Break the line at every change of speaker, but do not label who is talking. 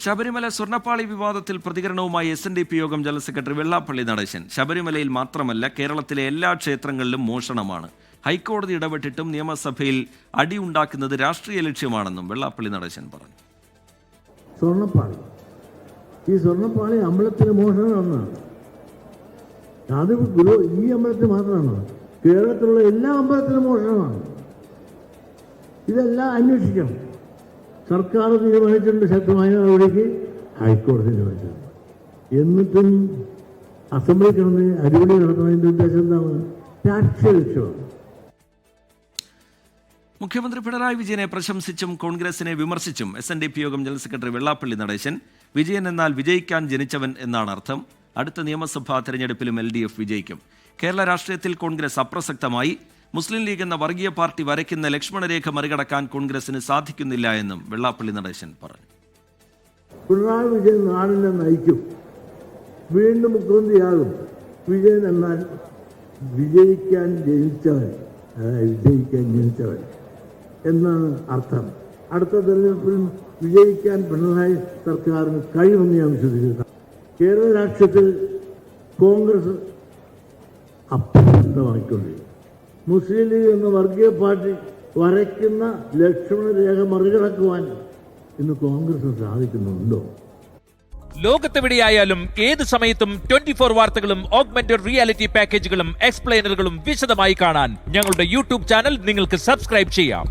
ശബരിമല സ്വർണ്ണപ്പാളി വിവാദത്തിൽ പ്രതികരണവുമായി SNDP യോഗം ജനറൽ സെക്രട്ടറി വെള്ളാപ്പള്ളി നടേശൻ. ശബരിമലയിൽ മാത്രമല്ല കേരളത്തിലെ എല്ലാ ക്ഷേത്രങ്ങളിലും മോഷണമാണ്. ഹൈക്കോടതി ഇടപെട്ടിട്ടും നിയമസഭയിൽ അടിയുണ്ടാക്കുന്നത് രാഷ്ട്രീയ ലക്ഷ്യമാണെന്നും വെള്ളാപ്പള്ളി നടേശൻ പറഞ്ഞു.
ഈ സ്വർണ്ണപ്പാളി അമ്പലത്തിലെ മോഷണമാണ്. അത് ഈ അമ്പലത്തിൽ മാത്രമാണ്, കേരളത്തിലുള്ള എല്ലാ അമ്പലത്തിലും മോഷണമാണ്. ഇതെല്ലാം അന്വേഷിക്കണം. സർക്കാർ തീരുമാനിച്ചിട്ടുണ്ട് ശക്തമായ നടപടിക്ക്, ഹൈക്കോടതി തീരുമാനിച്ചിട്ടുണ്ട്. എന്നിട്ടും അസംബ്ലി കിടന്ന് അടിപൊളി നടത്തുന്നതിൻ്റെ ഉദ്ദേശം എന്താണ്? രാഷ്ട്രീയ ലക്ഷ്യമാണ്.
മുഖ്യമന്ത്രി പിണറായി വിജയനെ പ്രശംസിച്ചും കോൺഗ്രസിനെ വിമർശിച്ചും SNDP യോഗം ജനറൽ സെക്രട്ടറി വെള്ളാപ്പള്ളി നടേശൻ. വിജയൻ എന്നാൽ വിജയിക്കാൻ ജനിച്ചവൻ എന്നാണ് അർത്ഥം. അടുത്ത നിയമസഭാ തെരഞ്ഞെടുപ്പിലും LDF വിജയിക്കും. കേരള രാഷ്ട്രീയത്തിൽ കോൺഗ്രസ് അപ്രസക്തമായി. മുസ്ലിം ലീഗ് എന്ന വർഗീയ പാർട്ടി വരയ്ക്കുന്ന ലക്ഷ്മണരേഖ മറികടക്കാൻ കോൺഗ്രസിന് സാധിക്കുന്നില്ല എന്നും വെള്ളാപ്പള്ളി നടേശൻ പറഞ്ഞു.
പിണറായി വിജയൻ നാടിനെ നയിക്കും, വീണ്ടും മുഖ്യമന്ത്രിയാകും. വിജയൻ എന്നാൽ വിജയിക്കാൻ ജനിച്ചവൻ എന്നാണ് അർത്ഥം. അടുത്ത തെരഞ്ഞെടുപ്പിൽ വിജയിക്കാൻ പിണറായി സർക്കാരിന് കഴിയുമെന്ന് ഞാൻ വിശ്വസിക്കുന്നു. കേരള രാഷ്ട്രീയത്തിൽ കോൺഗ്രസ് അപ്രസക്തമായിക്കൊണ്ടിരിക്കും. മുസ്ലിം ലീഗ് എന്ന വർഗീയ പാർട്ടി വരയ്ക്കുന്ന ലക്ഷ്മണരേഖ മറികടക്കുവാൻ ഇന്ന് കോൺഗ്രസ് സാധിക്കുന്നുണ്ടോ?
ലോകത്തെവിടെയായാലും ഏത് സമയത്തും 24 വാർത്തകളും ഓഗ്മെന്റഡ് റിയാലിറ്റി പാക്കേജുകളും എക്സ്പ്ലെയിനറുകളും വിശദമായി കാണാൻ ഞങ്ങളുടെ YouTube ചാനൽ നിങ്ങൾക്ക് സബ്സ്ക്രൈബ് ചെയ്യാം.